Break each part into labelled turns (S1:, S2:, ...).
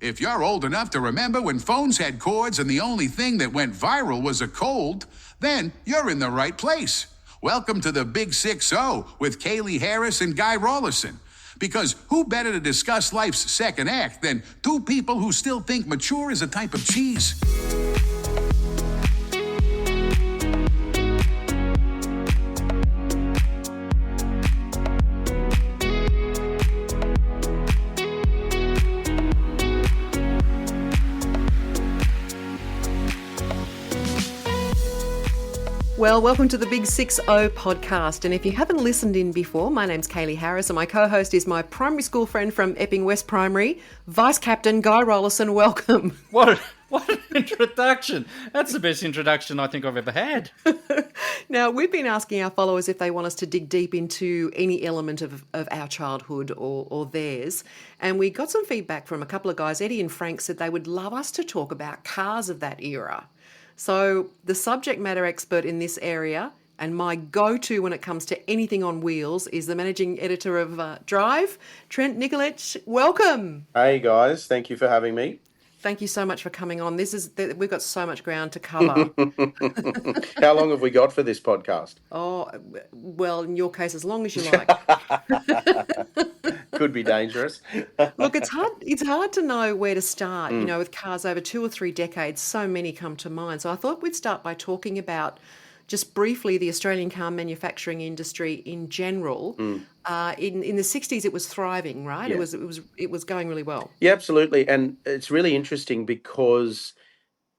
S1: If you're old enough to remember when phones had cords and the only thing that went viral was a cold, then you're in the right place. Welcome to the Big 6-0 with Kaylee Harris and Guy Rawlinson. Because who better to discuss life's second act than two people who still think mature is a type of cheese?
S2: Well, welcome to the Big 6-0 podcast. And if you haven't listened in before, my name's Kaylee Harris and my co-host is my primary school friend from Epping West Primary, Vice Captain Guy Rawlinson. Welcome.
S3: What an introduction. That's the best introduction I think I've ever had.
S2: Now, we've been asking our followers if they want us to dig deep into any element of our childhood or theirs. And we got some feedback from a couple of guys. Eddie and Frank said they would love us to talk about cars of that era. So the subject matter expert in this area and my go-to when it comes to anything on wheels is the managing editor of Drive, Trent Nikolic. Welcome.
S4: Hey guys, thank you for having me.
S2: Thank you so much for coming on. We've got so much ground to cover.
S4: How long have we got for this podcast?
S2: Oh, well, in your case, as long as you like.
S4: Could be dangerous.
S2: Look, it's hard to know where to start. You know, with cars over 2 or 3 decades, so many come to mind. So I thought we'd start by talking about just briefly the Australian car manufacturing industry in general. In the 60s, it was thriving, right?
S4: Yeah.
S2: It was going really well.
S4: Yeah, absolutely. And it's really interesting because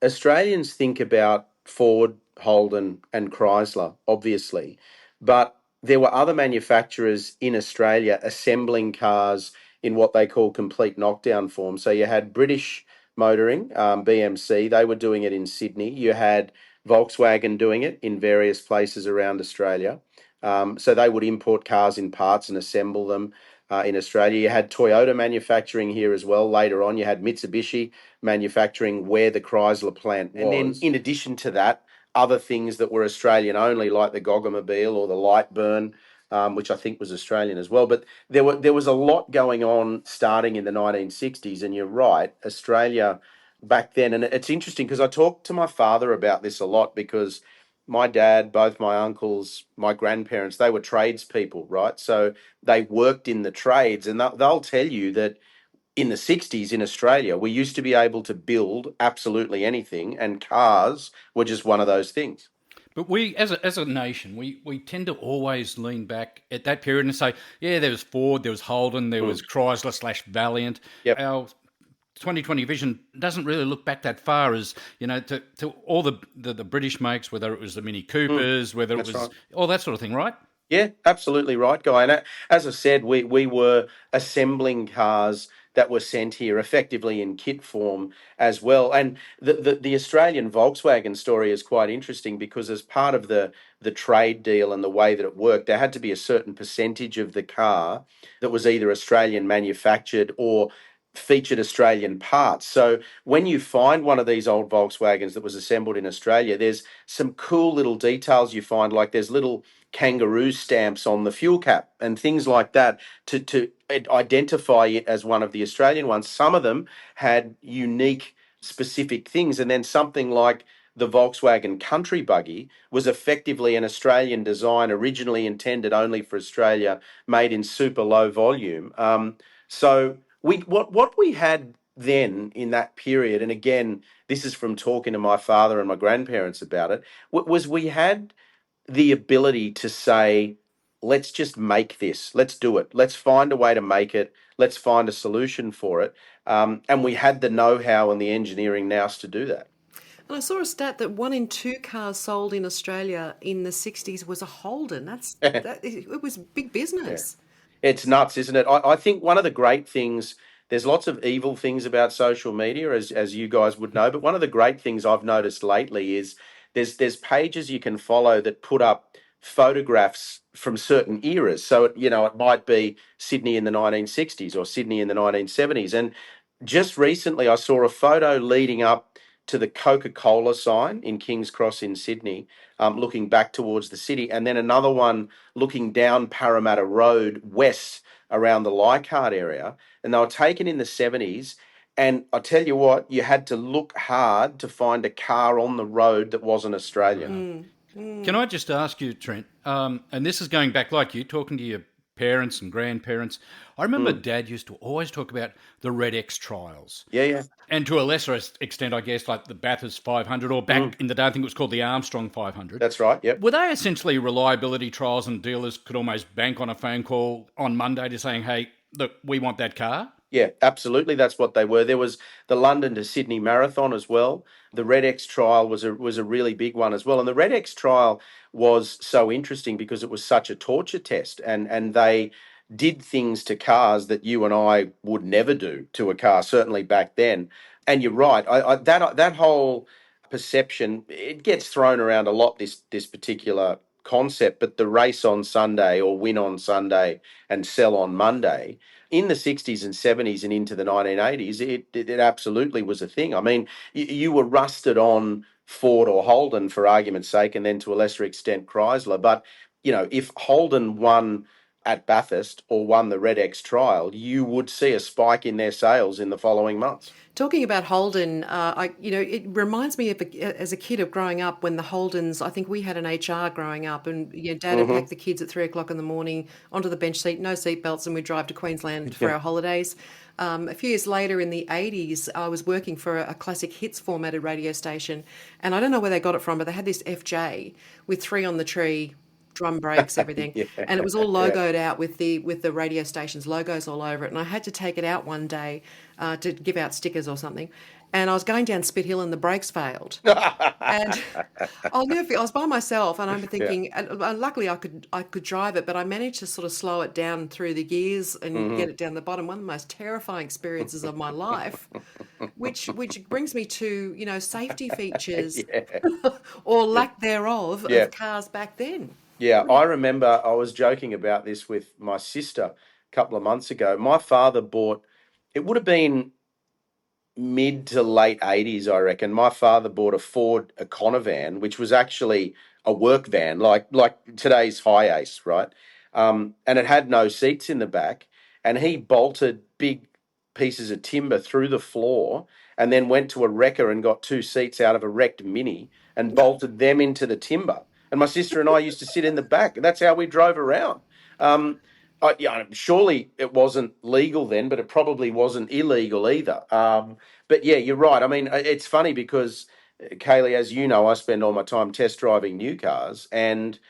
S4: Australians think about Ford, Holden and Chrysler, obviously, but there were other manufacturers in Australia assembling cars in what they call complete knockdown form. So you had British Motoring, BMC, they were doing it in Sydney. You had Volkswagen doing it in various places around Australia. So they would import cars in parts and assemble them in Australia. You had Toyota manufacturing here as well. Later on, you had Mitsubishi manufacturing where the Chrysler plant was. And then in addition to that, other things that were Australian only, like the Goggamobile or the Lightburn, which I think was Australian as well. But there was a lot going on starting in the 1960s. And you're right, Australia back then. And it's interesting because I talked to my father about this a lot because my dad, both my uncles, my grandparents, they were tradespeople, right? So they worked in the trades, and they'll tell you that in the 60s in Australia, we used to be able to build absolutely anything, and cars were just one of those things.
S3: But we, as a nation, we tend to always lean back at that period and say, yeah, there was Ford, there was Holden, there was Chrysler / Valiant.
S4: Yep.
S3: Our 2020 vision doesn't really look back that far as, you know, to all the British makes, whether it was the Mini Coopers, whether it was all that sort of thing, right?
S4: Yeah, absolutely right, Guy. And as I said, we were assembling cars that were sent here effectively in kit form as well. And the Australian Volkswagen story is quite interesting because as part of the trade deal and the way that it worked, there had to be a certain percentage of the car that was either Australian manufactured or featured Australian parts. So when you find one of these old Volkswagens that was assembled in Australia, there's some cool little details you find, like there's little kangaroo stamps on the fuel cap and things like that to identify it as one of the Australian ones. Some of them had unique specific things, and then something like the Volkswagen Country Buggy was effectively an Australian design, originally intended only for Australia, made in super low volume. So what we had then in that period, and again, this is from talking to my father and my grandparents about it, was we had the ability to say, let's just make this, let's do it, let's find a way to make it, let's find a solution for it. And we had the know-how and the engineering nous to do that.
S2: And I saw a stat that 1 in 2 cars sold in Australia in the 60s was a Holden. It was big business.
S4: Yeah. It's nuts, isn't it? I think one of the great things, there's lots of evil things about social media, as you guys would know, but one of the great things I've noticed lately is there's pages you can follow that put up photographs from certain eras. So, it might be Sydney in the 1960s or Sydney in the 1970s. And just recently I saw a photo leading up to the Coca-Cola sign in King's Cross in Sydney, looking back towards the city, and then another one looking down Parramatta Road west around the Leichhardt area. And they were taken in the 70s, And I tell you what, you had to look hard to find a car on the road that wasn't Australian.
S3: Can I just ask you, Trent, and this is going back like you, talking to your parents and grandparents. I remember Dad used to always talk about the RedeX Trials.
S4: Yeah, yeah.
S3: And to a lesser extent, I guess, like the Bathurst 500, or back in the day, I think it was called the Armstrong 500.
S4: That's right, yep.
S3: Were they essentially reliability trials, and dealers could almost bank on a phone call on Monday to saying, hey, look, we want that car?
S4: Yeah, absolutely. That's what they were. There was the London to Sydney Marathon as well. The RedeX trial was a really big one as well. And the RedeX trial was so interesting because it was such a torture test, and they did things to cars that you and I would never do to a car, certainly back then. And you're right. That whole perception, it gets thrown around a lot, this particular concept, but the race on Sunday or win on Sunday and sell on Monday in the 60s and 70s and into the 1980s, it absolutely was a thing. I mean, you were rusted on Ford or Holden, for argument's sake, and then to a lesser extent Chrysler. But, if Holden won at Bathurst or won the RedeX trial, you would see a spike in their sales in the following months.
S2: Talking about Holden, it reminds me of as a kid of growing up when the Holdens. I think we had an HR growing up, and Dad would pack the kids at 3 o'clock in the morning onto the bench seat, no seatbelts, and we'd drive to Queensland for our holidays. A few years later, in the 80s, I was working for a classic hits formatted radio station, and I don't know where they got it from, but they had this FJ with 3 on the tree. Drum brakes, everything, and it was all logoed out with the radio station's logos all over it. And I had to take it out one day to give out stickers or something. And I was going down Spit Hill and the brakes failed. And I'll never forget, I was by myself, and I'm thinking, and luckily I could drive it, but I managed to sort of slow it down through the gears and get it down the bottom. One of the most terrifying experiences of my life, which brings me to safety features or lack thereof of cars back then.
S4: Yeah, I remember I was joking about this with my sister a couple of months ago. My father bought, it would have been mid to late 80s, I reckon. My father bought a Ford Econovan, which was actually a work van, like today's High Ace, right? And it had no seats in the back. And he bolted big pieces of timber through the floor and then went to a wrecker and got 2 seats out of a wrecked Mini and bolted them into the timber. And my sister and I used to sit in the back. That's how we drove around. Surely it wasn't legal then, but it probably wasn't illegal either. But yeah, you're right. I mean, it's funny because, Kaylee, as you know, I spend all my time test driving new cars, and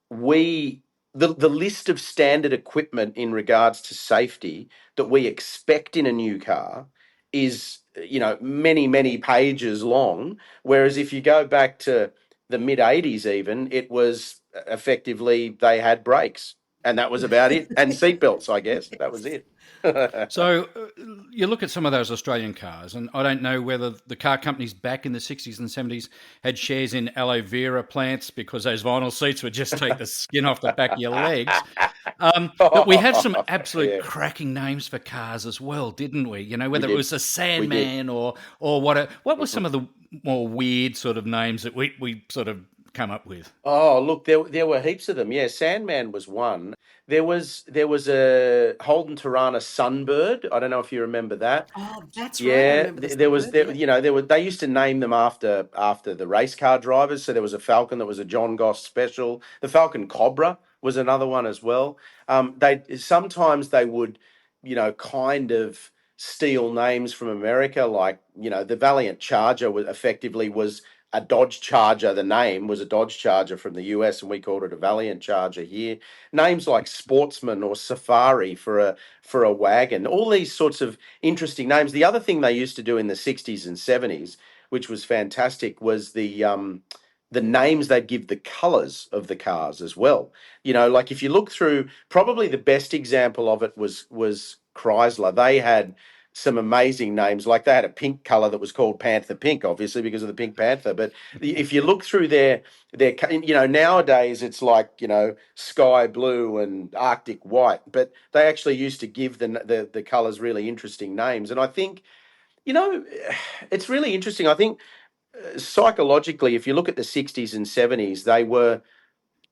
S4: the list of standard equipment in regards to safety that we expect in a new car is, many, many pages long. Whereas if you go back to the mid 80s, even, it was effectively they had brakes, and that was about it, and seatbelts, I guess. That was it.
S3: So you look at some of those Australian cars, and I don't know whether the car companies back in the 60s and 70s had shares in aloe vera plants because those vinyl seats would just take the skin off the back of your legs. But we had some absolute cracking names for cars as well, didn't we? Whether it was a Sandman or what were some of the more weird sort of names that we sort of come up with?
S4: Oh, look, there were heaps of them. Yeah, Sandman was one. There was a Holden Sunbird. I don't know if you remember that.
S2: Oh, that's right. I remember the Sunbird,
S4: they used to name them after the race car drivers. So there was a Falcon that was a John Goss special. The Falcon Cobra was another one as well. Sometimes they would, kind of steal names from America, like the Valiant Charger was a Dodge Charger. The name was a Dodge Charger from the US, and we called it a Valiant Charger here. Names like Sportsman or Safari for a wagon. All these sorts of interesting names. The other thing they used to do in the 60s and 70s, which was fantastic, was the names they'd give the colours of the cars as well. Like if you look through, probably the best example of it was Chrysler. They had some amazing names. Like they had a pink color that was called Panther Pink, obviously because of the Pink Panther. But if you look through their nowadays it's like, sky blue and Arctic white, but they actually used to give the colors really interesting names. And I think, it's really interesting. I think psychologically, if you look at the 60s and 70s,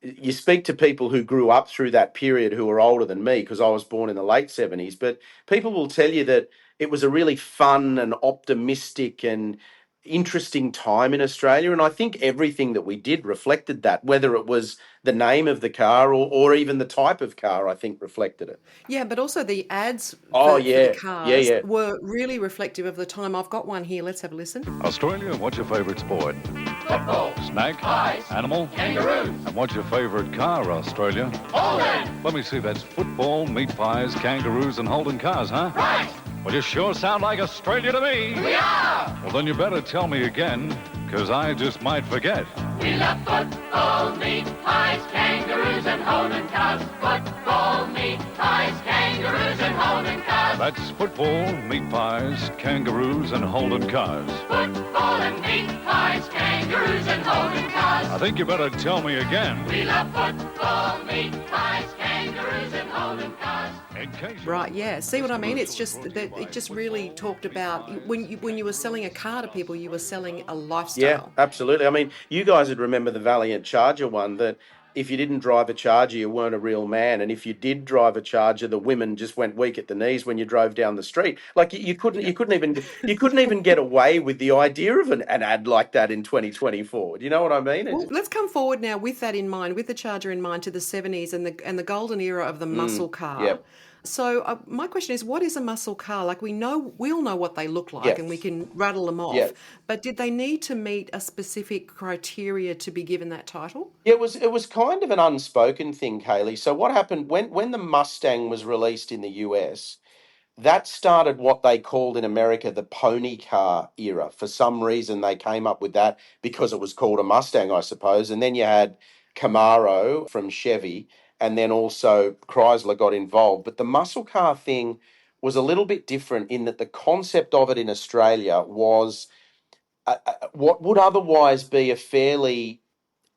S4: you speak to people who grew up through that period who are older than me, because I was born in the late 70s, but people will tell you that it was a really fun and optimistic and interesting time in Australia. And I think everything that we did reflected that, whether it was the name of the car or even the type of car, I think reflected it.
S2: Yeah, but also the ads
S4: Oh,
S2: for the
S4: yeah. Yeah,
S2: cars
S4: yeah.
S2: were really reflective of the time. I've got one here. Let's have a listen.
S5: Australia, what's your favourite sport?
S6: Football,
S5: Snack?
S6: pies,
S5: Animal?
S6: kangaroos,
S5: And what's your favourite car, Australia?
S6: Holden,
S5: Let me see, that's football, meat pies, kangaroos, and Holden cars, huh?
S6: right,
S5: Well, you sure sound like Australia to me.
S6: we are.
S5: Well, then you better tell me again, because I just might forget.
S6: We love football, meat pies, kangaroos, and Holden cars. Football, meat pies, kangaroos, and Holden cars.
S5: That's football, meat pies, kangaroos, and Holden cars.
S6: Football and meat pies, kangaroos, and Holden cars.
S5: I think you better tell me again.
S6: We love football, meat pies, kangaroos, and Holden cars.
S5: In case you-
S2: Right, yeah. See what I mean? It's just that it just really talked about when you were selling a car to people, you were selling a lifestyle.
S4: Yeah, absolutely. I mean, you guys would remember the Valiant Charger one, that if you didn't drive a Charger, you weren't a real man. And if you did drive a Charger, the women just went weak at the knees when you drove down the street. Like you couldn't even get away with the idea of an ad like that in 2024. Do you know what I mean?
S2: Well, let's come forward now with that in mind, with the Charger in mind, to the 70s and the golden era of the muscle car.
S4: yep.
S2: So my question is, what is a muscle car? Like we all know what they look like,
S4: Yes.
S2: and we can rattle them off.
S4: Yep.
S2: But did they need to meet a specific criteria to be given that title?
S4: Yeah, it was kind of an unspoken thing, Kaylee. So what happened when the Mustang was released in the US? That started what they called in America the pony car era. For some reason, they came up with that because it was called a Mustang, I suppose. And then you had Camaro from Chevy, and then also Chrysler got involved. But the muscle car thing was a little bit different in that the concept of it in Australia was what would otherwise be a fairly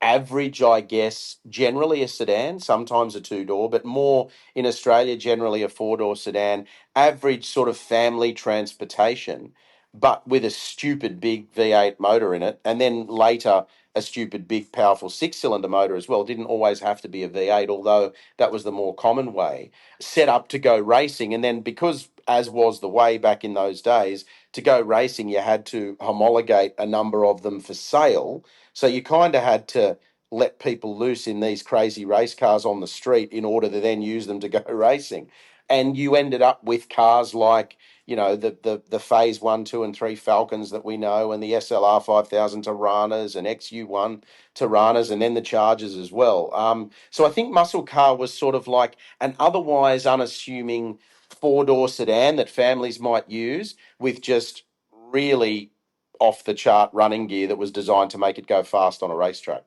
S4: average, I guess, generally a sedan, sometimes a two-door, but more in Australia, generally a four-door sedan, average sort of family transportation, but with a stupid big V8 motor in it. And then later, a stupid big powerful six-cylinder motor as well. It didn't always have to be a V8, although that was the more common way, set up to go racing. And then because, as was the way back in those days, to go racing, you had to homologate a number of them for sale. So you kind of had to let people loose in these crazy race cars on the street in order to then use them to go racing. And you ended up with cars like, the Phase 1, 2, and 3 Falcons that we know, and the SLR 5000 Tiranas and XU1 Tiranas, and then the Chargers as well. So I think muscle car was sort of like an otherwise unassuming four-door sedan that families might use with just really off-the-chart running gear that was designed to make it go fast on a racetrack.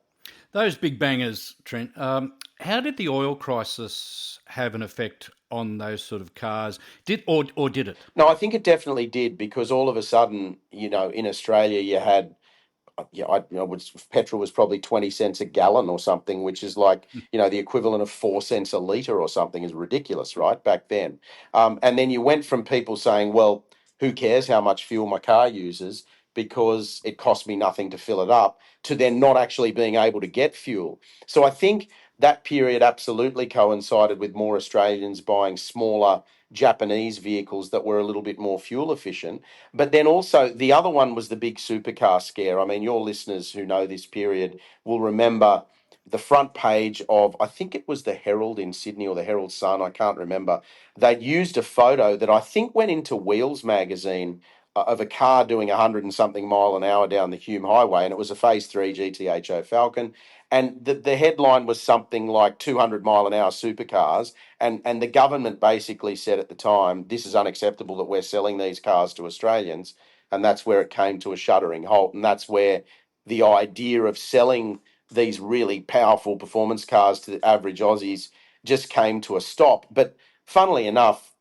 S3: Those big bangers, Trent, how did the oil crisis have an effect on those sort of cars? Did it?
S4: No, I think it definitely did, because all of a sudden, in Australia you had, petrol was probably 20 cents a gallon or something, which is like, the equivalent of 4 cents a litre or something. Is ridiculous, right, back then. And then you went from people saying, well, who cares how much fuel my car uses because it costs me nothing to fill it up, to then not actually being able to get fuel. So I think that period absolutely coincided with more Australians buying smaller Japanese vehicles that were a little bit more fuel efficient. But then also the other one was the big supercar scare. I mean, your listeners who know this period will remember the front page of, I think it was the Herald in Sydney or the Herald Sun, I can't remember. They'd used a photo that I think went into Wheels magazine of a car doing 100 and something mile an hour down the Hume Highway, and it was a Phase 3 GTHO Falcon. And the headline was something like 200 mile an hour supercars. And the government basically said at the time, this is unacceptable that we're selling these cars to Australians. And that's where it came to a shuddering halt. And that's where the idea of selling these really powerful performance cars to the average Aussies just came to a stop. But funnily enough,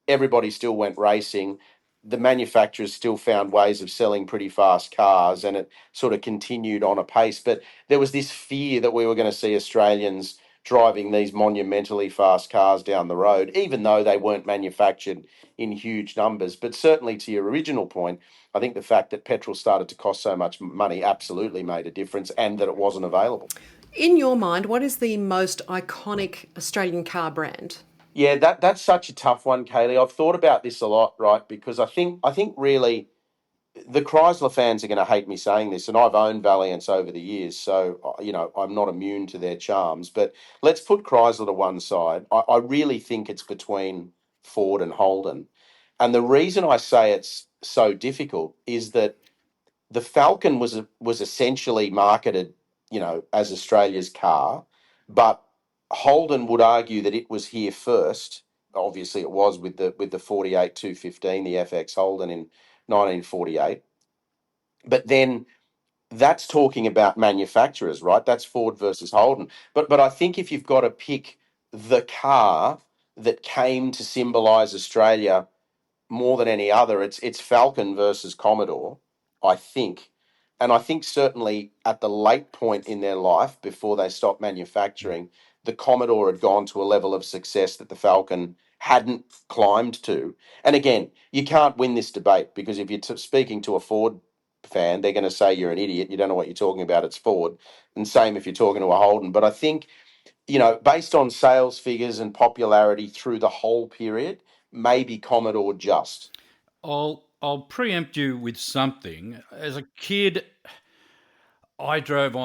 S4: everybody still went racing. The manufacturers still found ways of selling pretty fast cars, and it sort of continued on a pace. But there was this fear that we were going to see Australians driving these monumentally fast cars down the road, even though they weren't manufactured in huge numbers. But certainly, to your original point, I think the fact that petrol started to cost so much money absolutely made a difference, and that it wasn't available.
S2: In your mind, what is the most iconic Australian car brand?
S4: Yeah, that's such a tough one, Kaylee. I've thought about this a lot, right? Because I think really the Chrysler fans are going to hate me saying this, and I've owned Valiants over the years, so I'm not immune to their charms. But let's put Chrysler to one side. I really think it's between Ford and Holden, and the reason I say it's so difficult is that the Falcon was essentially marketed, as Australia's car, but Holden would argue that it was here first. Obviously, it was with the 48 215, the FX Holden in 1948. But then that's talking about manufacturers, right? That's Ford versus Holden. But I think if you've got to pick the car that came to symbolise Australia more than any other, it's Falcon versus Commodore, I think. And I think certainly at the late point in their life, before they stopped manufacturing, the Commodore had gone to a level of success that the Falcon hadn't climbed to. And again, you can't win this debate because if you're speaking to a Ford fan, they're going to say you're an idiot. You don't know what you're talking about. It's Ford. And same if you're talking to a Holden. But I think, based on sales figures and popularity through the whole period, maybe Commodore just.
S3: I'll preempt you with something. As a kid, I drove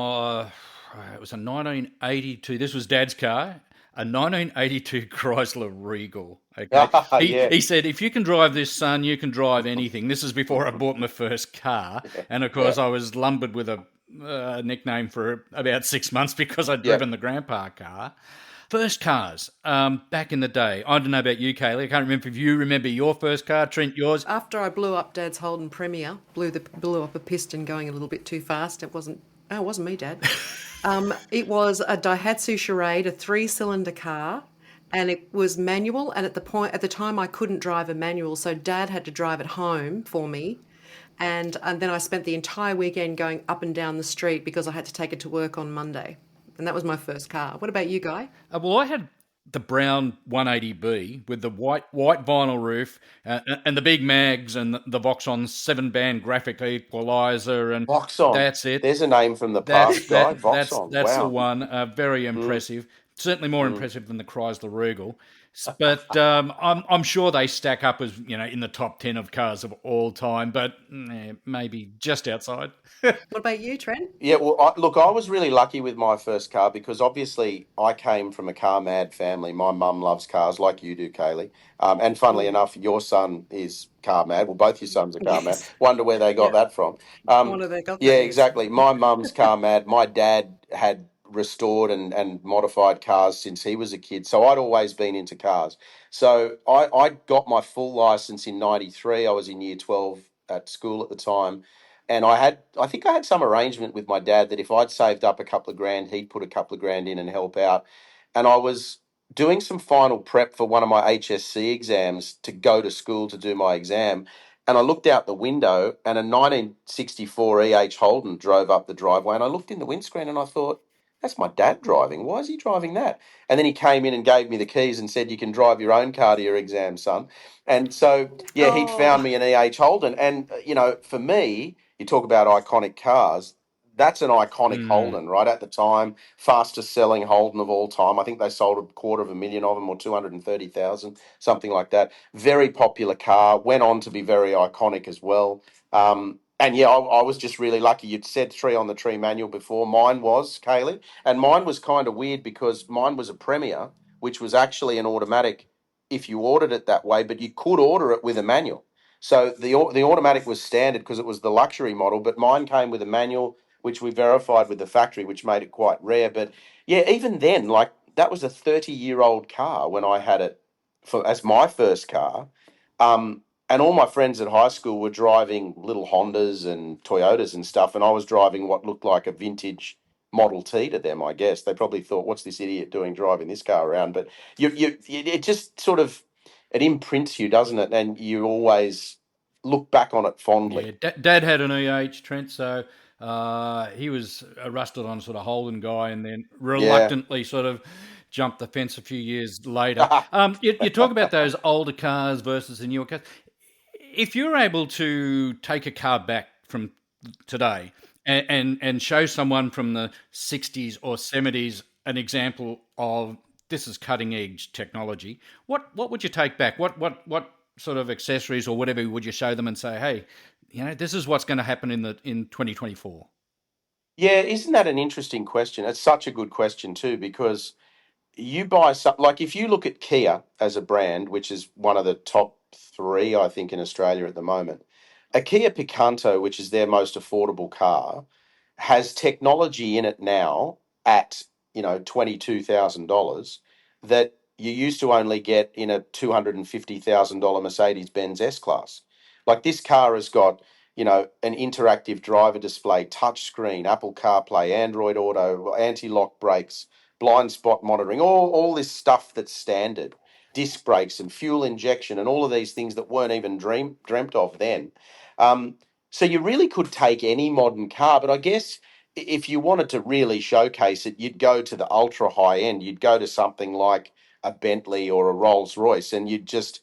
S3: it was a 1982. This was Dad's car, a 1982 Chrysler Regal. Okay,
S4: Yeah.
S3: he said, if you can drive this, son, you can drive anything. This is before I bought my first car, and of course, I was lumbered with a nickname for about 6 months because I'd driven the grandpa car. First cars, back in the day. I don't know about you, Kaylee. I can't remember if you remember your first car. Trent, yours?
S2: After I blew up Dad's Holden Premier, blew up a piston going a little bit too fast. It wasn't me, Dad. It was a Daihatsu Charade, a 3-cylinder car, and it was manual. And at the time, I couldn't drive a manual, so Dad had to drive it home for me. And then I spent the entire weekend going up and down the street because I had to take it to work on Monday. And that was my first car. What about you, Guy?
S3: Well, I had the brown 180B with the white vinyl roof and the big mags and the Voxon 7-band graphic equalizer, and
S4: Voxon.
S3: that's it.
S4: There's a name from the past, Guy. Voxon.
S3: That's the
S4: Wow.
S3: one. Very impressive. Certainly more impressive than the Chrysler Regal. But I'm sure they stack up as in the top 10 of cars of all time, but maybe just outside.
S2: What about you, Trent?
S4: Yeah, well, I was really lucky with my first car because obviously I came from a car mad family. My mum loves cars like you do, Kaylee. And funnily enough, your son is car mad. Well, both your sons are car mad.
S2: Yes.
S4: Wonder where they got
S2: Yeah.
S4: that from.
S2: Wonder they got that,
S4: Yeah,
S2: yes.
S4: exactly. My mum's car mad. My dad had restored and modified cars since he was a kid. So I'd always been into cars. So I got my full license in 93. I was in year 12 at school at the time. And I think I had some arrangement with my dad that if I'd saved up a couple of grand, he'd put a couple of grand in and help out. And I was doing some final prep for one of my HSC exams to go to school to do my exam. And I looked out the window and a 1964 EH Holden drove up the driveway. And I looked in the windscreen and I thought, that's my dad driving. Why is he driving that? And then he came in and gave me the keys and said, you can drive your own car to your exam, son. And so, yeah, he'd found me an EH Holden. And, for me, you talk about iconic cars. That's an iconic Holden, right? At the time, fastest selling Holden of all time. I think they sold 250,000 of them or 230,000, something like that. Very popular car. Went on to be very iconic as well. And yeah, I was just really lucky. You'd said 3 on the tree manual before. Mine was, Kaylee. And mine was kind of weird because mine was a Premier, which was actually an automatic if you ordered it that way, but you could order it with a manual. So the automatic was standard because it was the luxury model, but mine came with a manual, which we verified with the factory, which made it quite rare. But yeah, even then, like that was a 30-year-old car when I had it as my first car. And all my friends at high school were driving little Hondas and Toyotas and stuff, and I was driving what looked like a vintage Model T to them. I guess they probably thought, "What's this idiot doing driving this car around?" But it just sort of it imprints you, doesn't it? And you always look back on it fondly.
S3: Yeah, Dad had an EH, Trent, so he was a rusted on sort of Holden guy, and then reluctantly sort of jumped the fence a few years later. You talk about those older cars versus the newer cars. If you're able to take a car back from today and show someone from the 60s or 70s an example of this is cutting edge technology. What would you take back? What sort of accessories or whatever would you show them and say, hey, this is what's going to happen in 2024?
S4: Yeah, isn't that an interesting question? It's such a good question too, because you buy something like if you look at Kia as a brand, which is one of the top three, I think, in Australia at the moment, a Kia Picanto, which is their most affordable car, has technology in it now at $22,000 that you used to only get in a $250,000 Mercedes Benz S Class. Like this car has got an interactive driver display, touch screen, Apple CarPlay, Android Auto, anti-lock brakes, blind spot monitoring, all this stuff that's standard, disc brakes and fuel injection and all of these things that weren't even dreamt of then. So you really could take any modern car, but I guess if you wanted to really showcase it, you'd go to the ultra high end. You'd go to something like a Bentley or a Rolls Royce, and you'd just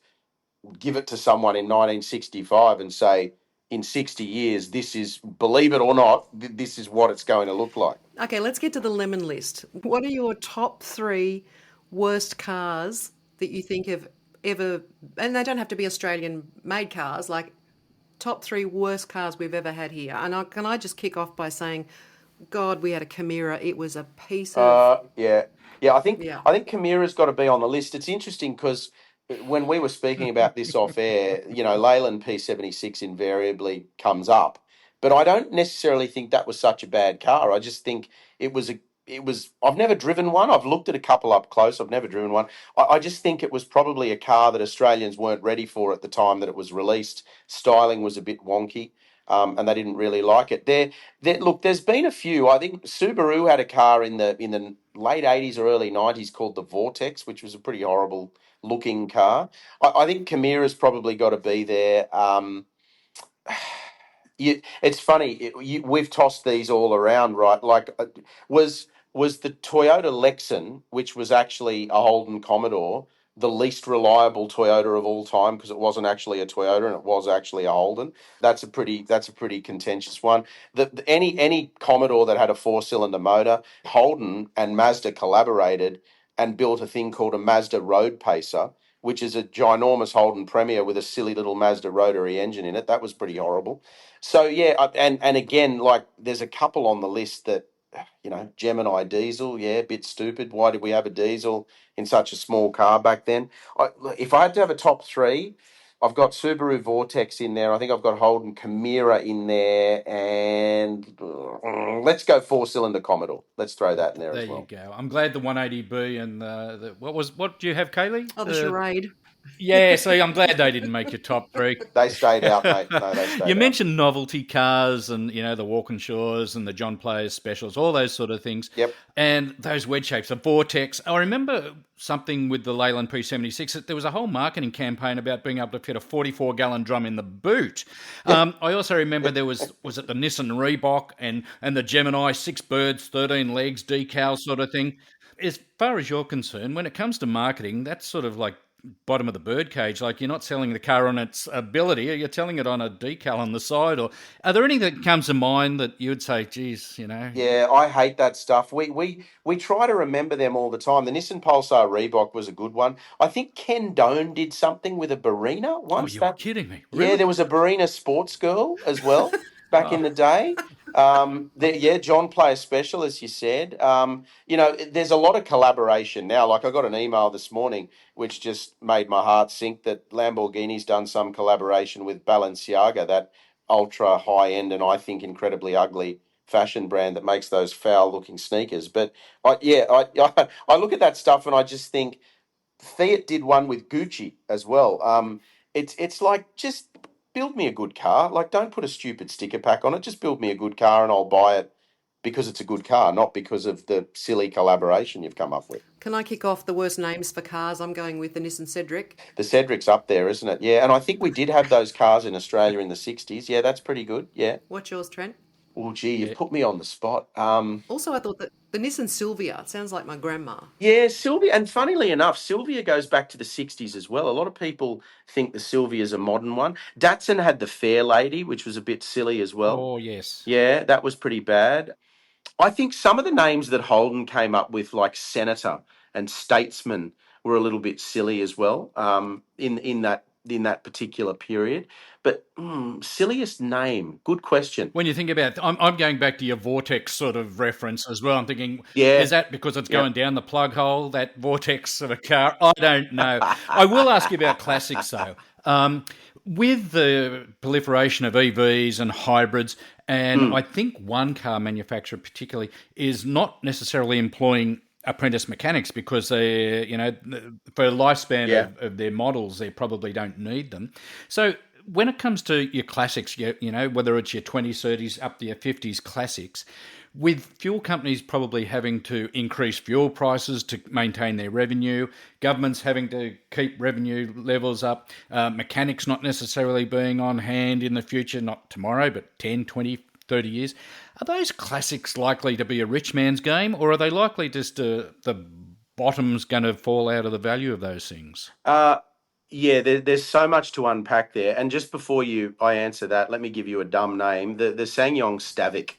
S4: give it to someone in 1965 and say, in 60 years, this is, believe it or not, this is what it's going to look like.
S2: Okay, let's get to the lemon list. What are your top 3 worst cars that you think have ever, and they don't have to be Australian made cars, like top 3 worst cars we've ever had here? And can I just kick off by saying, God, we had a Chimera. It was a piece of,
S4: Yeah. I think
S2: yeah.
S4: Chimera's got to be on the list. It's interesting because when we were speaking about this off air, Leyland P76 invariably comes up, but I don't necessarily think that was such a bad car. I just think it was. I've never driven one. I've looked at a couple up close. I've never driven one. I just think it was probably a car that Australians weren't ready for at the time that it was released. Styling was a bit wonky. And they didn't really like it. Look, there's been a few. I think Subaru had a car in the late 80s or early 90s called the Vortex, which was a pretty horrible looking car. I think Chimera's probably got to be there. It's funny. We've tossed these all around, right? Like, was the Toyota Lexan, which was actually a Holden Commodore, the least reliable Toyota of all time because it wasn't actually a Toyota and it was actually a Holden. That's a pretty contentious one. Any Commodore that had a 4-cylinder motor, Holden and Mazda collaborated and built a thing called a Mazda Road Pacer, which is a ginormous Holden Premier with a silly little Mazda rotary engine in it. That was pretty horrible. So yeah, and again, like there's a couple on the list that, Gemini diesel, yeah, a bit stupid. Why did we have a diesel in such a small car back then? If I had to have a top 3, I've got Subaru Vortex in there. I think I've got Holden Chimera in there, and let's go 4-cylinder Commodore. Let's throw that in there as well.
S3: There you go. I'm glad the 180B and what do you have, Kaylee?
S2: Oh, the Charade.
S3: Yeah, so I'm glad they didn't make your top 3.
S4: They stayed out, mate. No, they stayed out.
S3: You mentioned novelty cars and, the Walkinshaws and the John Players specials, all those sort of things.
S4: Yep.
S3: And those wedge shapes, the Vortex. I remember something with the Leyland P76. There was a whole marketing campaign about being able to fit a 44-gallon drum in the boot. Yep. I also remember there was it the Nissan Reebok and the Gemini, 6 birds, 13 legs, decal sort of thing. As far as you're concerned, when it comes to marketing, that's sort of like bottom of the birdcage. Like, you're not selling the car on its ability, you're telling it on a decal on the side. Or are there anything that comes to mind that you would say, geez,
S4: Yeah, I hate that stuff. We try to remember them all the time. The Nissan Pulsar Reebok was a good one. I think Ken Doan did something with a Barina once.
S3: Oh, you're kidding me. Really?
S4: Yeah, there was a Barina Sports Girl as well back in the day. John Player Special, as you said. There's a lot of collaboration now. Like, I got an email this morning which just made my heart sink that Lamborghini's done some collaboration with Balenciaga, that ultra high end and I think incredibly ugly fashion brand that makes those foul looking sneakers. But I look at that stuff and I just think Fiat did one with Gucci as well. It's like, just build me a good car. Like, don't put a stupid sticker pack on it. Just build me a good car and I'll buy it because it's a good car, not because of the silly collaboration you've come up with.
S2: Can I kick off the worst names for cars? I'm going with the Nissan Cedric.
S4: The Cedric's up there, isn't it? Yeah, and I think we did have those cars in Australia in the 60s. Yeah, that's pretty good, yeah.
S2: What's yours, Trent?
S4: Oh, gee, you've put me on the spot.
S2: Also, I thought that the Nissan Silvia sounds like my grandma.
S4: Yeah, Silvia, and funnily enough, Silvia goes back to the 60s as well. A lot of people think the Silvia is a modern one. Datsun had the Fair Lady, which was a bit silly as well.
S3: Oh, yes.
S4: Yeah, that was pretty bad. I think some of the names that Holden came up with, like Senator and Statesman were a little bit silly as well, in that particular period. But silliest name, good question.
S3: When you think about, I'm going back to your vortex sort of reference as well. I'm thinking,
S4: Yeah.
S3: is that because it's
S4: Yep.
S3: going down the plug hole, that vortex of a car? I don't know. I will ask you about classics though. With the proliferation of EVs and hybrids, and I think one car manufacturer particularly is not necessarily employing apprentice mechanics because they, for lifespan of their models, they probably don't need them. So when it comes to your classics, whether it's your 20s, 30s, up to your 50s classics, with fuel companies probably having to increase fuel prices to maintain their revenue, governments having to keep revenue levels up, mechanics not necessarily being on hand in the future, not tomorrow, but 10, 20, 30 years, are those classics likely to be a rich man's game, or are they likely just the bottom's going to fall out of the value of those things?
S4: Yeah, there's so much to unpack there. And just before I answer that, let me give you a dumb name. The SsangYong Stavic,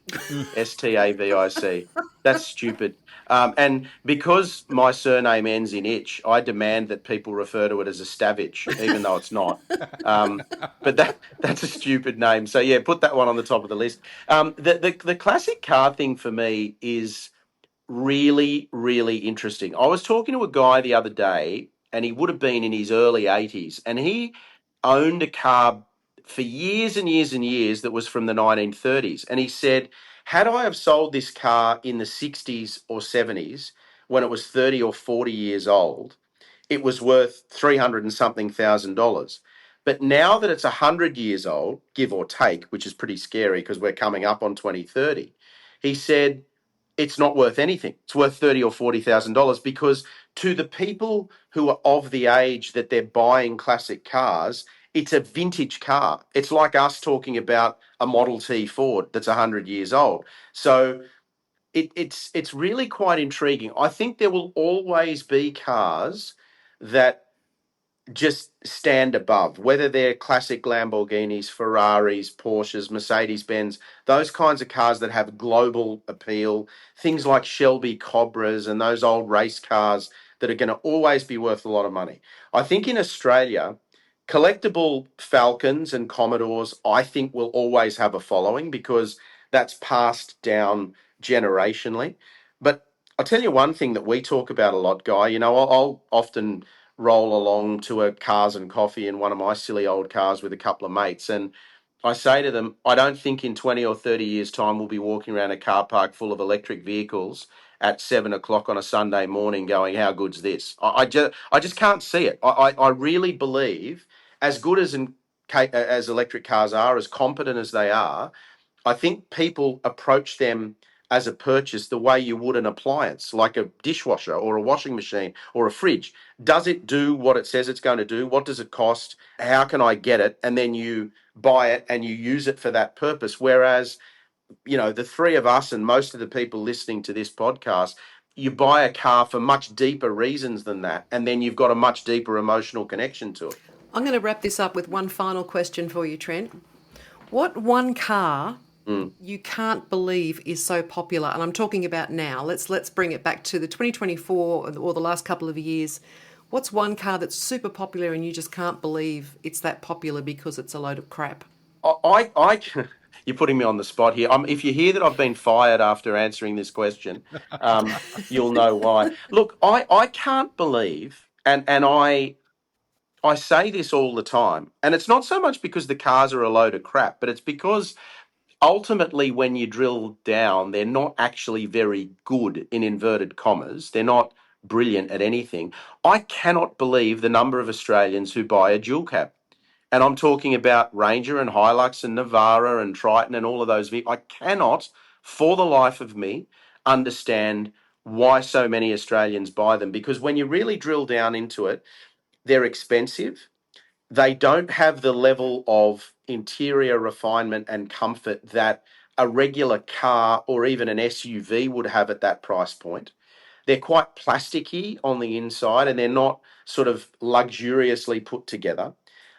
S4: Stavic. That's stupid. And because my surname ends in itch, I demand that people refer to it as a Stavich, even though it's not. But that's a stupid name. So yeah, put that one on the top of the list. The classic car thing for me is really, really interesting. I was talking to a guy the other day, and he would have been in his early 80s, and he owned a car for years and years and years that was from the 1930s. And he said, had I have sold this car in the 60s or 70s when it was 30 or 40 years old, it was worth 300 and something $1,000. But now that it's 100 years old, give or take, which is pretty scary because we're coming up on 2030, he said, it's not worth anything. It's worth $30,000 or $40,000 because to the people who are of the age that they're buying classic cars, it's a vintage car. It's like us talking about a Model T Ford that's 100 years old. So it's really quite intriguing. I think there will always be cars that just stand above, whether they're classic Lamborghinis, Ferraris, Porsches, Mercedes-Benz, those kinds of cars that have global appeal, things like Shelby Cobras and those old race cars that are going to always be worth a lot of money. I think in Australia, collectible Falcons and Commodores, I think will always have a following because that's passed down generationally. But I'll tell you one thing that we talk about a lot, Guy. I'll often roll along to a cars and coffee in one of my silly old cars with a couple of mates. And I say to them, I don't think in 20 or 30 years' time we'll be walking around a car park full of electric vehicles at 7 o'clock on a Sunday morning going, how good's this? I just can't see it. I really believe as good as electric cars are, as competent as they are, I think people approach them as a purchase the way you would an appliance, like a dishwasher or a washing machine or a fridge. Does it do what it says it's going to do? What does it cost? How can I get it? And then you buy it and you use it for that purpose. Whereas, the three of us and most of the people listening to this podcast, you buy a car for much deeper reasons than that. And then you've got a much deeper emotional connection to it.
S2: I'm going to wrap this up with one final question for you, Trent. What one car you can't believe is so popular, and I'm talking about now, let's bring it back to the 2024 or the last couple of years. What's one car that's super popular and you just can't believe it's that popular because it's a load of crap?
S4: You're putting me on the spot here. If you hear that I've been fired after answering this question, you'll know why. Look, I can't believe, and I say this all the time, and it's not so much because the cars are a load of crap, but it's because ultimately, when you drill down, they're not actually very good, in inverted commas. They're not brilliant at anything. I cannot believe the number of Australians who buy a dual cab. And I'm talking about Ranger and Hilux and Navara and Triton and all of those vehicles. I cannot, for the life of me, understand why so many Australians buy them. Because when you really drill down into it, they're expensive. They don't have the level of interior refinement and comfort that a regular car or even an SUV would have at that price point. They're quite plasticky on the inside and they're not sort of luxuriously put together.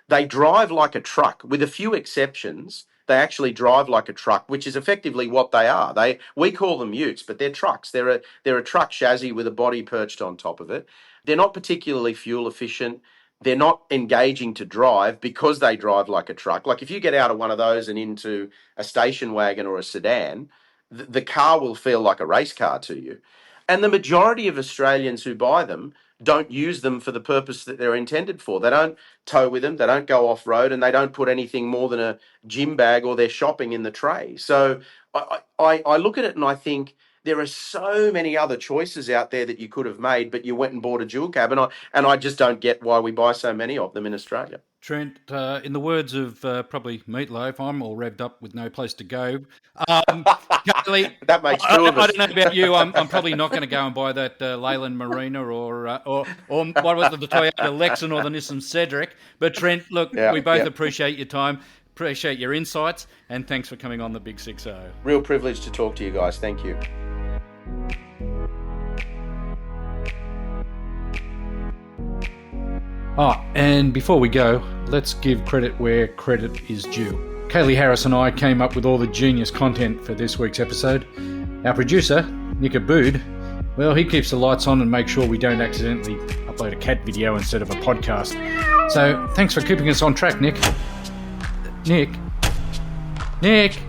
S4: They drive like a truck, with a few exceptions. they actually drive like a truck, which is effectively what they are. We call them utes, but they're trucks. They're a truck chassis with a body perched on top of it. They're not particularly fuel efficient. They're not engaging to drive because they drive like a truck. Like if you get out of one of those and into a station wagon or a sedan, the car will feel like a race car to you. And the majority of Australians who buy them don't use them for the purpose that they're intended for. They don't tow with them, they don't go off-road, and they don't put anything more than a gym bag or their shopping in the tray. So I look at it and I think there are so many other choices out there that you could have made, but you went and bought a dual cab, and I just don't get why we buy so many of them in Australia.
S3: Trent, in the words of probably Meatloaf, I'm all revved up with no place to go. Kaylee,
S4: that makes two of us.
S3: I don't know about you. I'm probably not going to go and buy that Leyland Marina or what was it, the Toyota Lexan or the Nissan Cedric. But Trent, look, we both appreciate your time, appreciate your insights, and thanks for coming on the Big 60.
S4: Real privilege to talk to you guys. Thank you.
S3: And before we go, let's give credit where credit is due. Kaylee Harris and I came up with all the genius content for this week's episode. Our producer, Nick Abood, well, he keeps the lights on and makes sure we don't accidentally upload a cat video instead of a podcast. So thanks for keeping us on track, Nick. Nick?